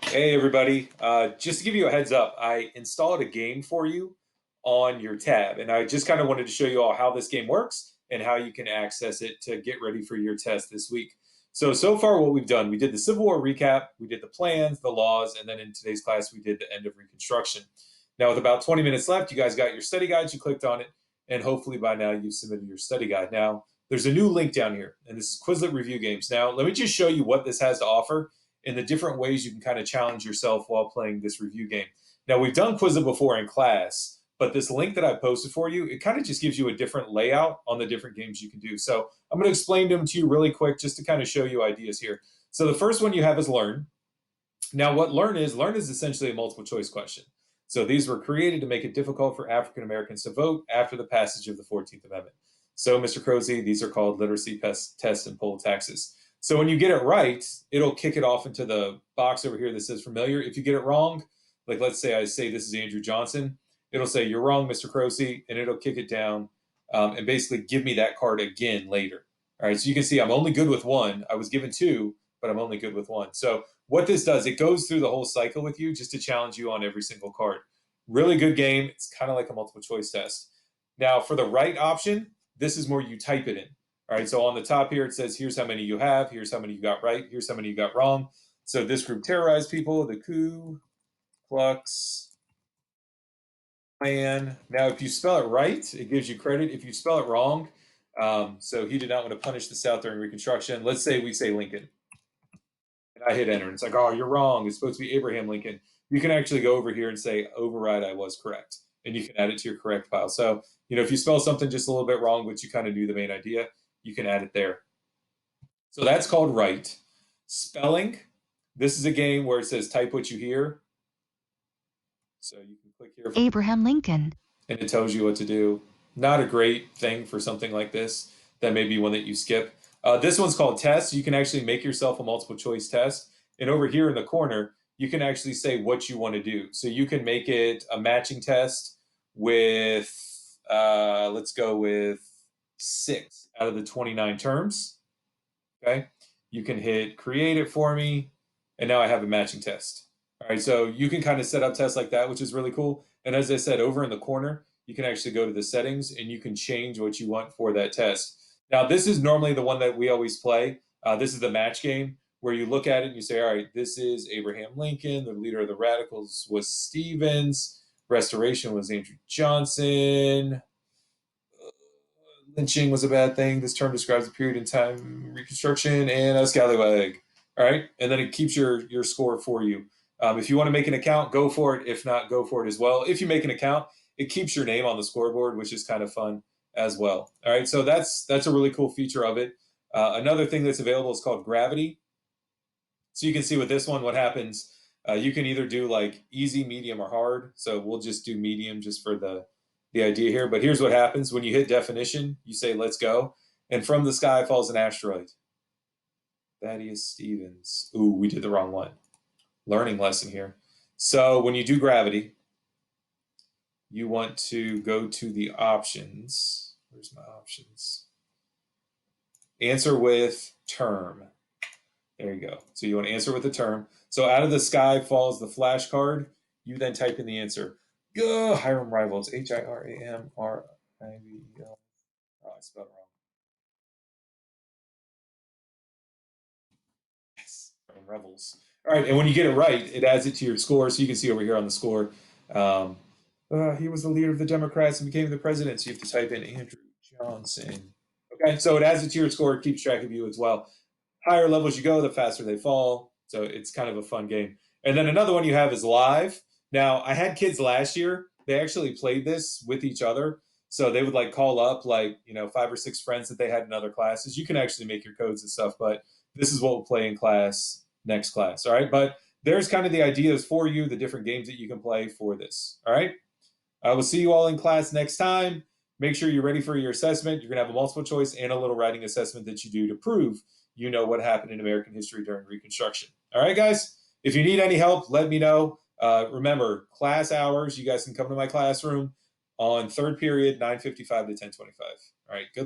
Hey everybody, just to give you a heads up, I installed a game for you on your tab, and I just kind of wanted to show you all how this game works and how you can access it to get ready for your test this week. So far what we've done, we did the Civil War recap, we did the plans, the laws, and then in today's class we did the end of Reconstruction. Now with about 20 minutes left, you guys got your study guides, you clicked on it, and hopefully by now you've submitted your study guide. Now, there's a new link down here, and this is Quizlet Review Games. Now, let me just show you what this has to offer and the different ways you can kind of challenge yourself while playing this review game. Now, we've done Quizlet before in class, but this link that I posted for you, it kind of just gives you a different layout on the different games you can do. So I'm going to explain them to you really quick just to kind of show you ideas here. So the first one you have is Learn. Now, what Learn is essentially a multiple choice question. So these were created to make it difficult for African Americans to vote after the passage of the 14th Amendment. So, Mr. Crozy, these are called literacy tests and poll taxes. So when you get it right, it'll kick it off into the box over here that says familiar. If you get it wrong, like let's say I say this is Andrew Johnson, it'll say you're wrong, Mr. Crocy, and it'll kick it down and basically give me that card again later. All right, so you can see I'm only good with one. I was given two, but I'm only good with one. So what this does, it goes through the whole cycle with you just to challenge you on every single card. Really good game. It's kind of like a multiple choice test. Now, for the right option, this is where you type it in. All right, so on the top here, it says, here's how many you have, here's how many you got right, here's how many you got wrong. So this group terrorized people, the Ku Klux Klan. Now, if you spell it right, it gives you credit. If you spell it wrong, so he did not want to punish the South during Reconstruction. Let's say we say Lincoln. And I hit enter, and it's like, oh, you're wrong. It's supposed to be Abraham Lincoln. You can actually go over here and say, override, I was correct. And you can add it to your correct file. So, if you spell something just a little bit wrong, but you kind of knew the main idea, you can add it there. So that's called write. Spelling, this is a game where it says type what you hear. So you can click here. Abraham Lincoln. And it tells you what to do. Not a great thing for something like this. That may be one that you skip. This one's called test. You can actually make yourself a multiple choice test. And over here in the corner, you can actually say what you want to do. So you can make it a matching test with, let's go with 6 out of the 29 terms. Okay. You can hit create it for me. And now I have a matching test. All right. So you can kind of set up tests like that, which is really cool. And as I said, over in the corner, you can actually go to the settings and you can change what you want for that test. Now, this is normally the one that we always play. This is the match game where you look at it and you say, all right, this is Abraham Lincoln. The leader of the radicals was Stevens. Restoration was Andrew Johnson. Lynching was a bad thing. This term describes a period in time, Reconstruction, and a scallywag. All right, and then it keeps your score for you. If you want to make an account, go for it. If not, go for it as well. If you make an account, it keeps your name on the scoreboard, which is kind of fun as well. All right, so that's a really cool feature of it. Another thing that's available is called gravity. So you can see with this one what happens. You can either do like easy, medium, or hard. So we'll just do medium just for the idea here. But here's what happens when you hit definition. You say, let's go. And from the sky falls an asteroid. Thaddeus Stevens. Ooh, we did the wrong one. Learning lesson here. So when you do gravity, you want to go to the options. Where's my options? Answer with term. There you go. So you want to answer with the term. So out of the sky falls the flashcard. You then type in the answer. Hiram Rivals. Hiramrival. Oh, I spelled it wrong. Yes, Hiram Revels. All right, and when you get it right, it adds it to your score. So you can see over here on the score, he was the leader of the Democrats and became the president. So you have to type in Andrew Johnson. Okay, so it adds it to your score. It keeps track of you as well. Higher levels you go, the faster they fall. So it's kind of a fun game. And then another one you have is live. Now, I had kids last year. They actually played this with each other. So they would like call up like, 5 or 6 friends that they had in other classes. You can actually make your codes and stuff, but this is what we'll play in class next class. All right. But there's kind of the ideas for you, the different games that you can play for this. All right. I will see you all in class next time. Make sure you're ready for your assessment. You're going to have a multiple choice and a little writing assessment that you do to prove you know what happened in American history during Reconstruction. All right, guys? If you need any help, let me know. Remember, class hours, you guys can come to my classroom on third period, 9:55 to 10:25. All right, good luck.